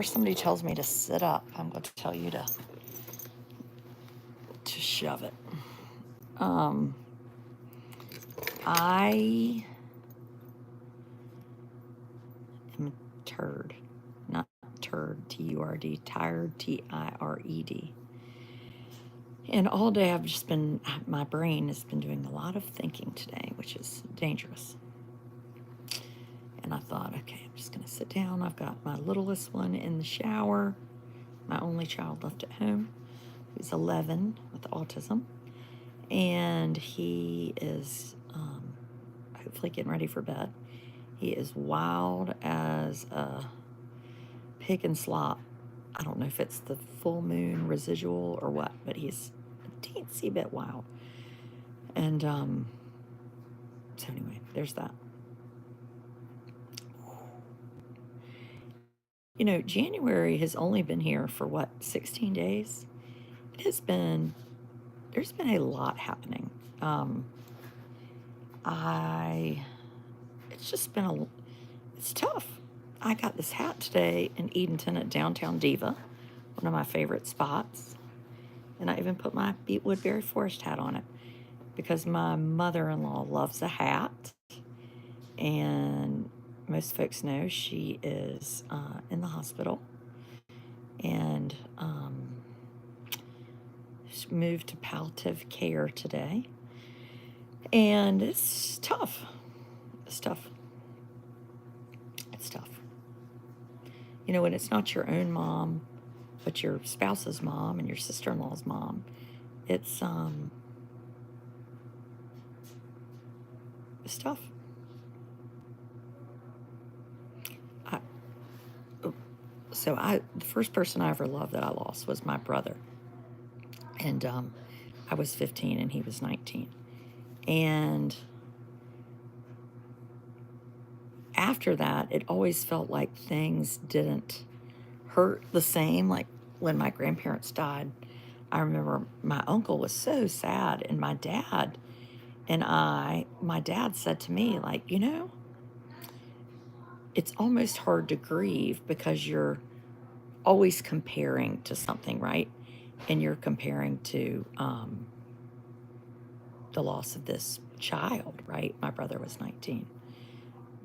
somebody tells me to sit up, I'm going to tell you to shove it. Um, I am a turd, not turd, T-U-R-D, tired, T-I-R-E-D. And all day my brain has been doing a lot of thinking today, which is dangerous. And I thought, okay, I'm just going to sit down. I've got my littlest one in the shower, my only child left at home, who's 11 with autism. And he is hopefully getting ready for bed. He is wild as a pig in slop. I don't know if it's the full moon residual or what, but he's a teensy bit wild. And so anyway, there's that. You know, January has only been here for what, 16 days? There's been a lot happening. Um, I, it's just been it's tough. I got this hat today in Edenton at Downtown Diva, one of my favorite spots. And I even put my Woodbury Forest hat on it because my mother-in-law loves a hat. And most folks know she is in the hospital. And she moved to palliative care today. And it's tough. It's tough. It's tough. You know, when it's not your own mom, but your spouse's mom and your sister-in-law's mom, it's tough. The first person I ever loved that I lost was my brother. And I was 15 and he was 19. And after that, it always felt like things didn't hurt the same. Like when my grandparents died, I remember my uncle was so sad, and my dad said to me, like, you know, it's almost hard to grieve because you're always comparing to something, right? And you're comparing to the loss of this child, right? My brother was 19.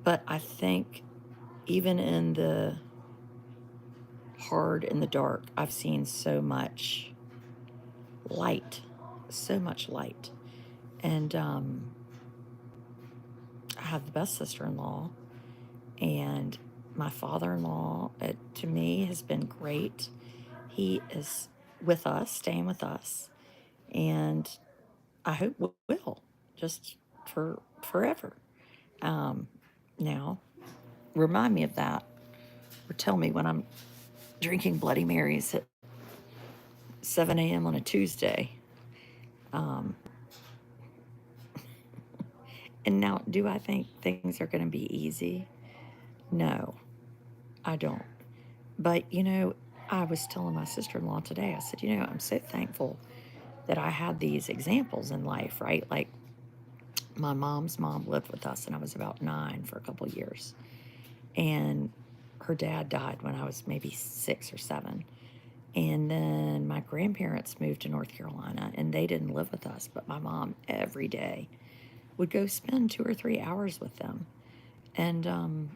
But I think even in the hard and the dark, I've seen so much light, so much light. And I have the best sister-in-law, and my father-in-law, to me, has been great. He is with us, staying with us, and I hope will, just for forever. Now, remind me of that, or tell me when I'm drinking Bloody Marys at 7 a.m. on a Tuesday. Um, and now, do I think things are going to be easy? No, I don't. But, you know, I was telling my sister-in-law today, I said, you know, I'm so thankful that I had these examples in life, right? Like my mom's mom lived with us, and I was about 9 for a couple years. And her dad died when I was maybe 6 or 7. And then my grandparents moved to North Carolina, and they didn't live with us, but my mom every day would go spend 2 or 3 hours with them. And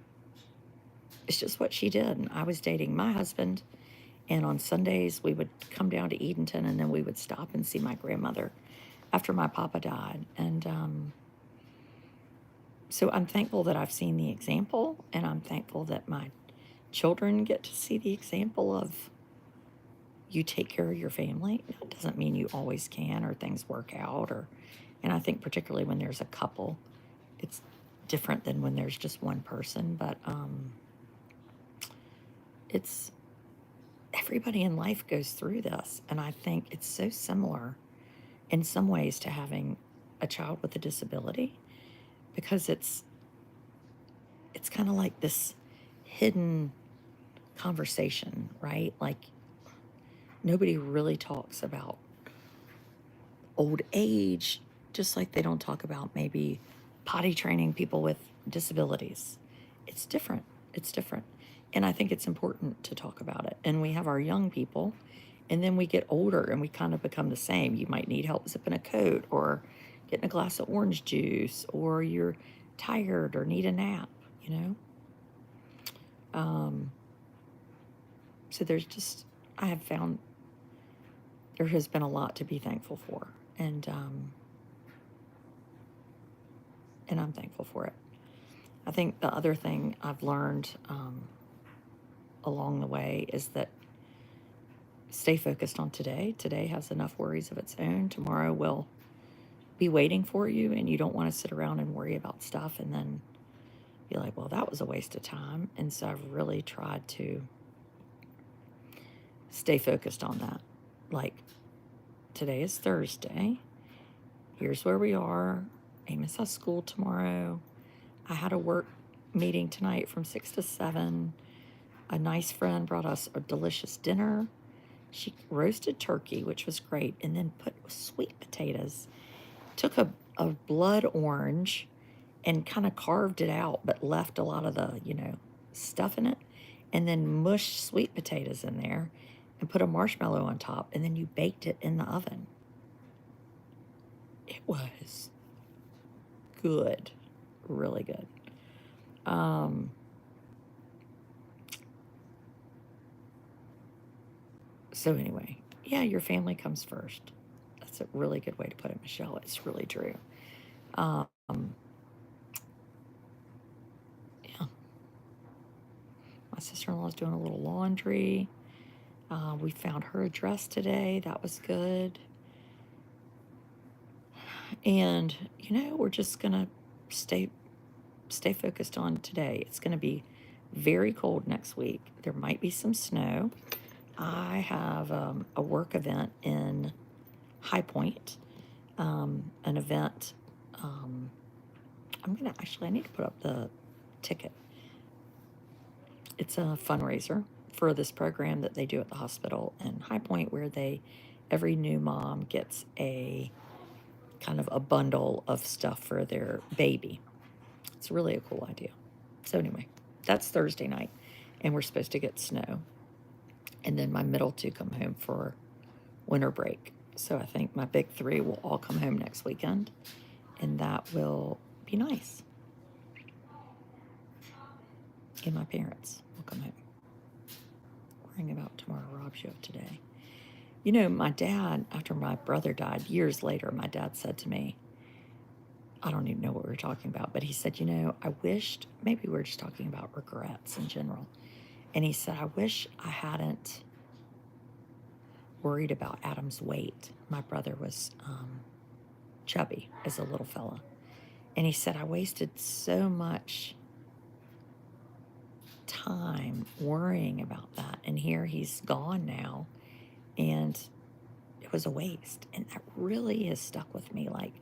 it's just what she did. And I was dating my husband, and on Sundays we would come down to Edenton, and then we would stop and see my grandmother after my papa died. And so I'm thankful that I've seen the example, and I'm thankful that my children get to see the example of you take care of your family. That doesn't mean you always can or things work out, and I think particularly when there's a couple, it's different than when there's just one person. But it's everybody in life goes through this, and I think it's so similar in some ways to having a child with a disability, because it's kind of like this hidden conversation, right? Like nobody really talks about old age, just like they don't talk about maybe potty training people with disabilities. It's different. It's different. And I think it's important to talk about it. And we have our young people, and then we get older and we kind of become the same. You might need help zipping a coat or getting a glass of orange juice, or you're tired or need a nap, you know? Um, so there's just, I have found there has been a lot to be thankful for. And I'm thankful for it. I think the other thing I've learned along the way is that stay focused on today. Today has enough worries of its own. Tomorrow will be waiting for you, and you don't want to sit around and worry about stuff and then be like, well, that was a waste of time. And so I've really tried to stay focused on that. Like, today is Thursday. Here's where we are. Amos has school tomorrow. I had a work meeting tonight from 6 to 7. A nice friend brought us a delicious dinner. She roasted turkey, which was great, and then put sweet potatoes. Took a blood orange and kind of carved it out, but left a lot of the, stuff in it, and then mushed sweet potatoes in there and put a marshmallow on top, and then you baked it in the oven. It was good, really good. So anyway, yeah, your family comes first. That's a really good way to put it, Michelle. It's really true. Um, yeah, my sister-in-law's doing a little laundry. We found her address today. That was good. And we're just gonna stay focused on today. It's gonna be very cold next week. There might be some snow. I have a work event in High Point, an event. I need to put up the ticket. It's a fundraiser for this program that they do at the hospital in High Point, where every new mom gets a kind of a bundle of stuff for their baby. It's really a cool idea. So anyway, that's Thursday night, and we're supposed to get snow. And then my middle two come home for winter break. So I think my big three will all come home next weekend, and that will be nice. And my parents will come home. Worrying about tomorrow robs you of today. My dad, after my brother died, years later, my dad said to me, I don't even know what we were talking about, but he said, I wished, maybe we were just talking about regrets in general. And he said, I wish I hadn't worried about Adam's weight. My brother was chubby as a little fella. And he said, I wasted so much time worrying about that. And here he's gone now. And it was a waste. And that really has stuck with me. Like,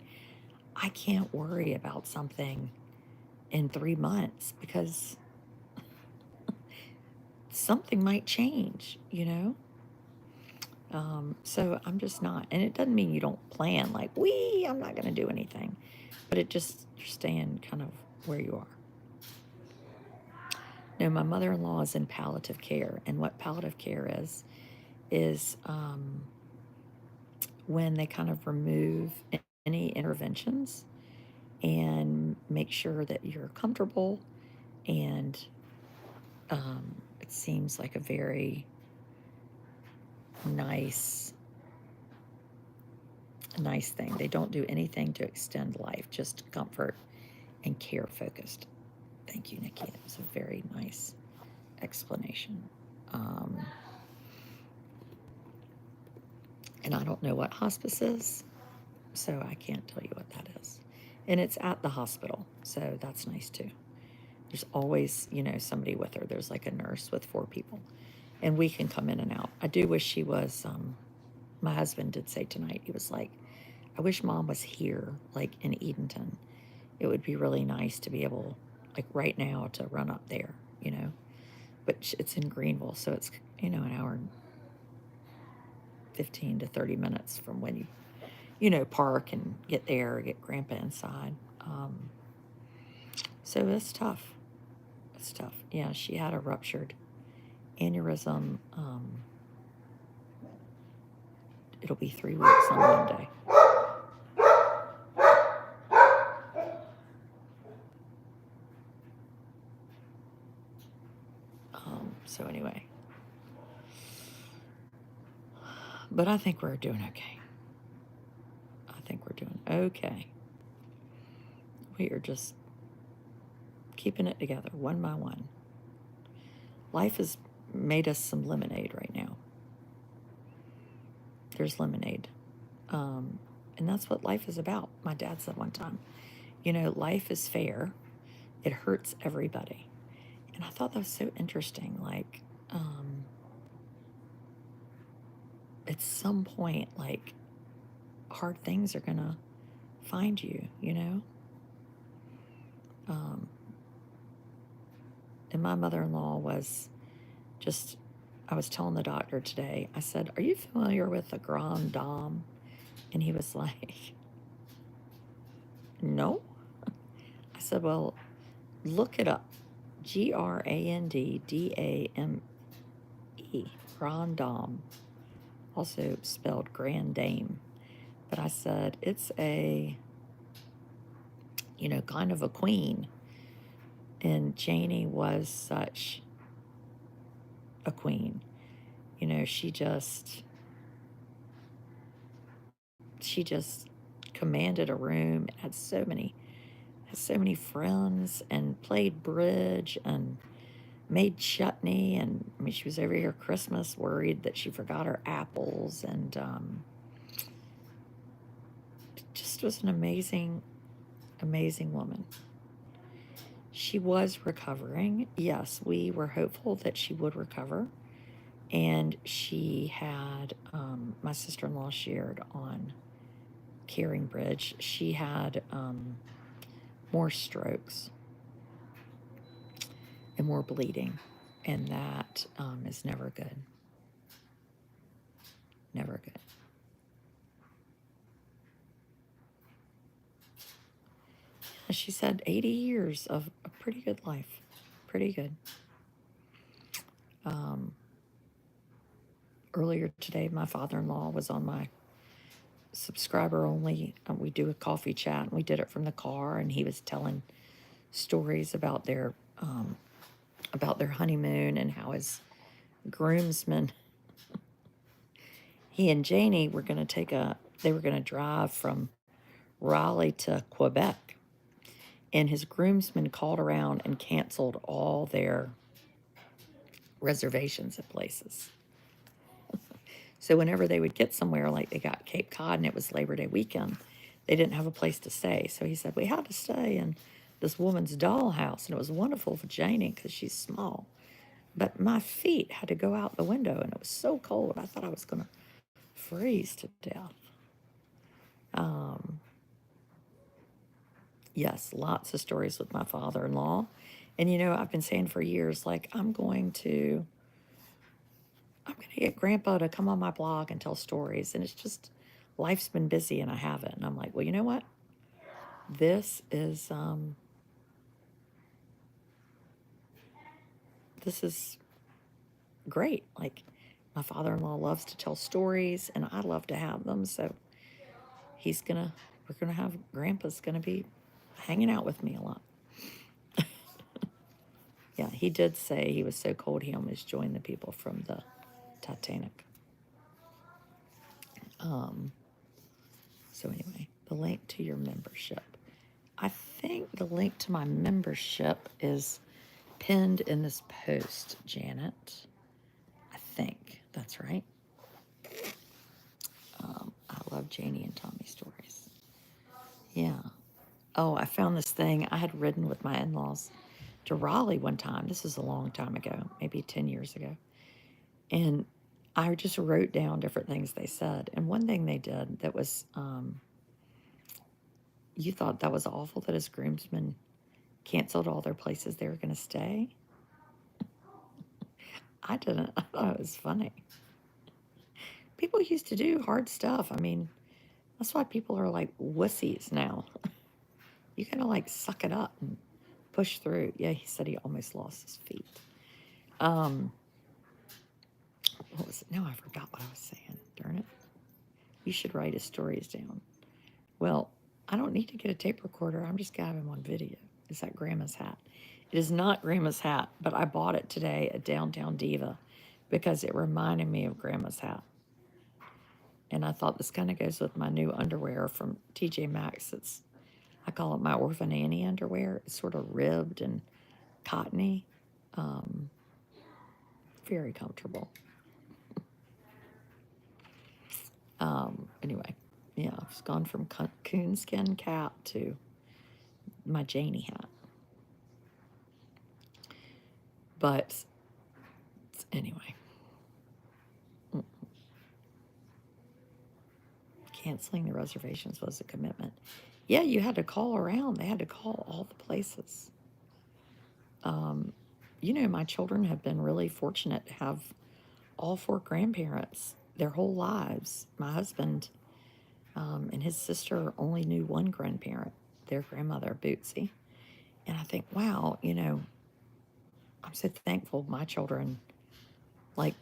I can't worry about something in 3 months because something might change, So I'm just not. And it doesn't mean you don't plan, like, I'm not going to do anything. But you're staying kind of where you are. No, my mother-in-law is in palliative care. And what palliative care is when they kind of remove any interventions and make sure that you're comfortable. And it seems like a very nice thing. They don't do anything to extend life, just comfort and care focused. Thank you, Nikki. That was a very nice explanation. And I don't know what hospice is, so I can't tell you what that is. And it's at the hospital, so that's nice too. There's always, somebody with her. There's like a nurse with 4 people, and we can come in and out. I do wish she was, my husband did say tonight, he was like, I wish Mom was here, like in Edenton. It would be really nice to be able, like right now, to run up there, But it's in Greenville, so it's, an hour and 15 to 30 minutes from when you park and get there, get Grandpa inside. So it's tough. It's tough. Yeah, she had a ruptured aneurysm. It'll be 3 weeks on Monday. So anyway, but I think we're doing okay. I think we're doing okay. We are just keeping it together one by one. Life has made us some lemonade right now. There's lemonade. And that's what life is about. My dad said one time, life is fair. It hurts everybody. And I thought that was so interesting. Like, at some point, like, hard things are going to find you. And my mother-in-law was just, I was telling the doctor today, I said, "Are you familiar with the Grand Dame?" And he was like, "No." I said, "Well, look it up. Granddame. Grand Dame. Also spelled Grand Dame." But I said, it's kind of a queen. And Janie was such a queen. She just commanded a room, had so many friends, and played bridge and made chutney. And I mean, she was over here Christmas worried that she forgot her apples, and just was an amazing, amazing woman. She was recovering. Yes, we were hopeful that she would recover. And she had, my sister-in-law shared on Caring Bridge, she had more strokes and more bleeding. And that is never good. Never good. She said 80 years of a pretty good life. Pretty good. Earlier today, my father-in-law was on my subscriber only. We do a coffee chat, and we did it from the car, and he was telling stories about their honeymoon and how his groomsmen, he and Janie were going to they were going to drive from Raleigh to Quebec, and his groomsmen called around and canceled all their reservations at places. So whenever they would get somewhere, like they got Cape Cod and it was Labor Day weekend, they didn't have a place to stay. So he said, we had to stay in this woman's dollhouse, and it was wonderful for Janie because she's small. But my feet had to go out the window, and it was so cold. I thought I was going to freeze to death. Yes, lots of stories with my father-in-law. And I've been saying for years, like, I'm going to get Grandpa to come on my blog and tell stories. And it's just, life's been busy and I haven't. And I'm like, well, you know what? This is great. Like, my father-in-law loves to tell stories, and I love to have them. So we're gonna have Grandpa's gonna be hanging out with me a lot. Yeah, he did say he was so cold he almost joined the people from the Titanic. So anyway, the link to your membership. I think the link to my membership is pinned in this post, Janet. I think that's right. I love Janie and Tommy stories. Yeah. Oh, I found this thing. I had ridden with my in-laws to Raleigh one time. This is a long time ago, maybe 10 years ago. And I just wrote down different things they said. And one thing they did that was, you thought that was awful that his groomsmen canceled all their places they were going to stay. I didn't. I thought it was funny. People used to do hard stuff. I mean, that's why people are like wussies now. You kind of like suck it up and push through. Yeah, he said he almost lost his feet. what was it? No, I forgot what I was saying. Darn it. You should write his stories down. Well, I don't need to get a tape recorder. I'm just going to have him on video. Is that Grandma's hat? It is not Grandma's hat, but I bought it today at Downtown Diva because it reminded me of Grandma's hat. And I thought this kind of goes with my new underwear from TJ Maxx. I call it my Orphan Annie underwear. It's sort of ribbed and cottony. Um, Very comfortable. Anyway, yeah, it's gone from coonskin cap to my Janie hat. But anyway, canceling the reservations was a commitment. Yeah, you had to call around. They had to call all the places. My children have been really fortunate to have all four grandparents their whole lives. My husband and his sister only knew one grandparent, their grandmother, Bootsy. And I think, wow, I'm so thankful my children, like,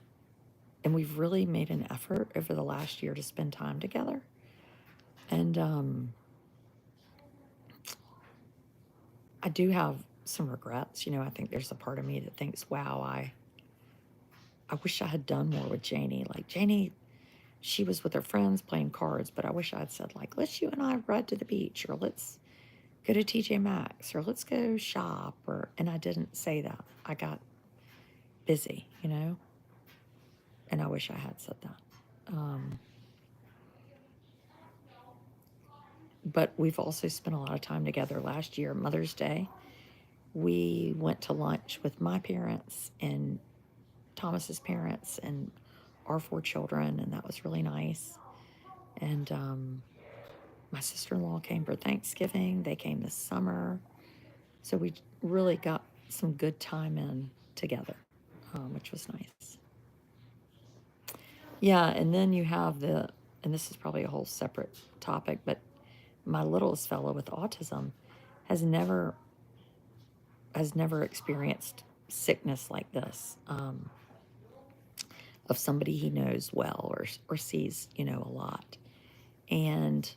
and we've really made an effort over the last year to spend time together. And I do have some regrets. I think there's a part of me that thinks, wow, I wish I had done more with Janie. Like, Janie, she was with her friends playing cards, but I wish I had said, like, let's you and I ride to the beach, or let's go to TJ Maxx, or let's go shop, and I didn't say that. I got busy, and I wish I had said that. But we've also spent a lot of time together. Last year, Mother's Day, we went to lunch with my parents and Thomas's parents and our four children, and that was really nice. And my sister-in-law came for Thanksgiving. They came this summer. So we really got some good time in together, which was nice. Yeah, and then you have and this is probably a whole separate topic, but my littlest fellow with autism has never experienced sickness like this, of somebody he knows well or sees, a lot. And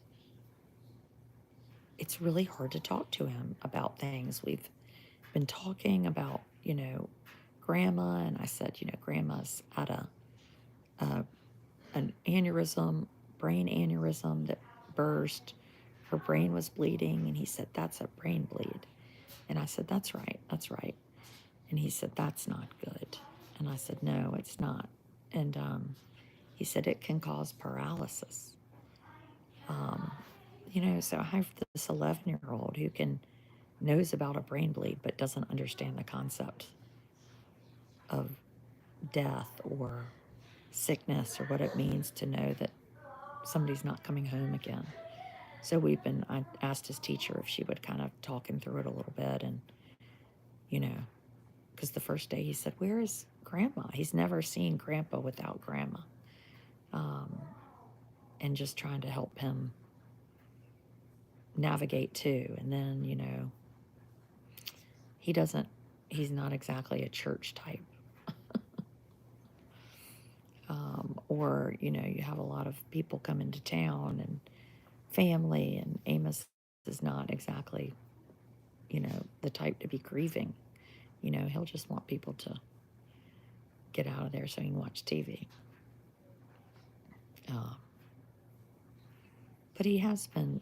it's really hard to talk to him about things. We've been talking about, grandma, and I said, grandma's had an aneurysm, brain aneurysm that burst. Her brain was bleeding, and he said, that's a brain bleed. And I said, that's right, that's right. And he said, that's not good. And I said, no, it's not. And he said, it can cause paralysis. So I have this 11-year-old who knows about a brain bleed but doesn't understand the concept of death or sickness or what it means to know that somebody's not coming home again. So I asked his teacher if she would kind of talk him through it a little bit. And, because the first day he said, where is grandma? He's never seen grandpa without grandma. And just trying to help him navigate too. And then, he's not exactly a church type. Or, you have a lot of people come into town and family, and Amos is not exactly, the type to be grieving. He'll just want people to get out of there so he can watch TV. But he has been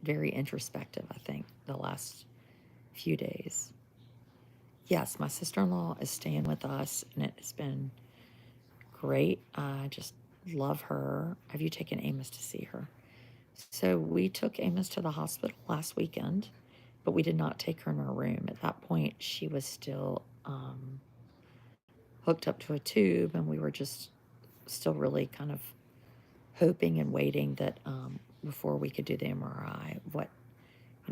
very introspective, I think, the last few days. Yes, my sister-in-law is staying with us, and it has been great. I just love her. Have you taken Amos to see her? So we took Amos to the hospital last weekend, but we did not take her in her room. At that point, she was still hooked up to a tube, and we were just still really kind of hoping and waiting that before we could do the MRI,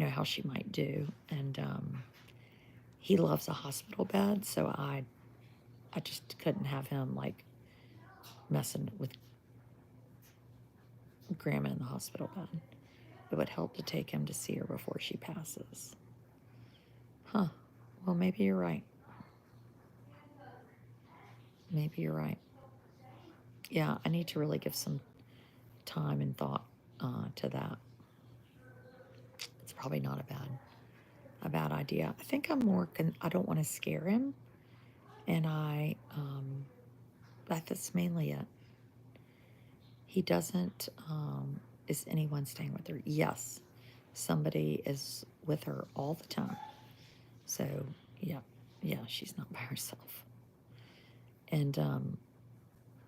how she might do. And he loves a hospital bed, so I just couldn't have him like messing with grandma in the hospital bed. It would help to take him to see her before she passes. Huh. Well, maybe you're right. Maybe you're right. yeah, I need to really give some time and thought to that. It's probably not a bad idea. I think I'm more. I don't want to scare him, and that's mainly it. He doesn't. Is anyone staying with her? Yes, somebody is with her all the time. So yeah, yeah, she's not by herself, and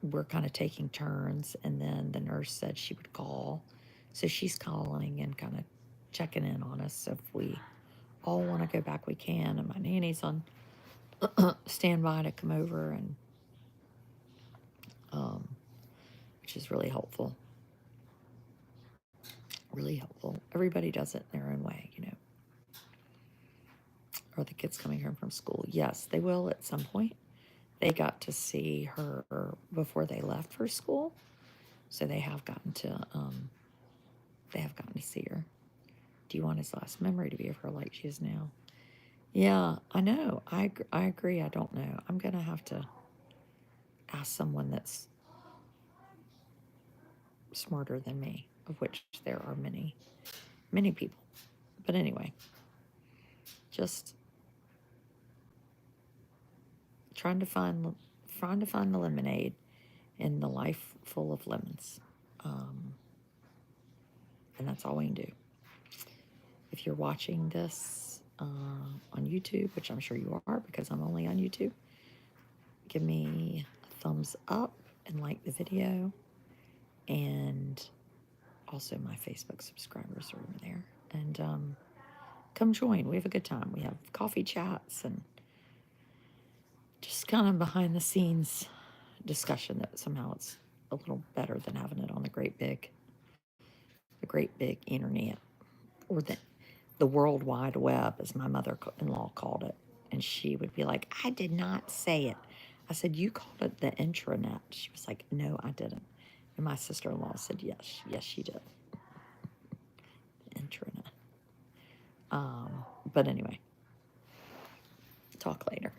we're kind of taking turns. And then the nurse said she would call, so she's calling and kind of checking in on us. So if we all want to go back, we can. And my nanny's on standby to come over, and um, which is really helpful. Really helpful. Everybody does it in their own way, you know. Are the kids coming home from school? Yes, they will at some point. They got to see her before they left for school, so they have gotten to see her. Do you want his last memory to be of her like she is now? Yeah, I know. I agree. I don't know. I'm gonna have to ask someone that's smarter than me, of which there are many, many people. But anyway, just trying to find trying to find the lemonade in the life full of lemons, um, and that's all we can do. If you're watching this on YouTube, which I'm sure you are because I'm only on YouTube, give me a thumbs up and like the video, and also my Facebook subscribers are over there. And come join. We have a good time. We have coffee chats and just kind of behind the scenes discussion that somehow it's a little better than having it on the great big internet, or the World Wide Web, as my mother-in-law called it. And she would be like, "I did not say it." I said, "You called it the intranet." She was like, "No, I didn't." And my sister-in-law said, "Yes, yes, she did." Intranet. But anyway, talk later.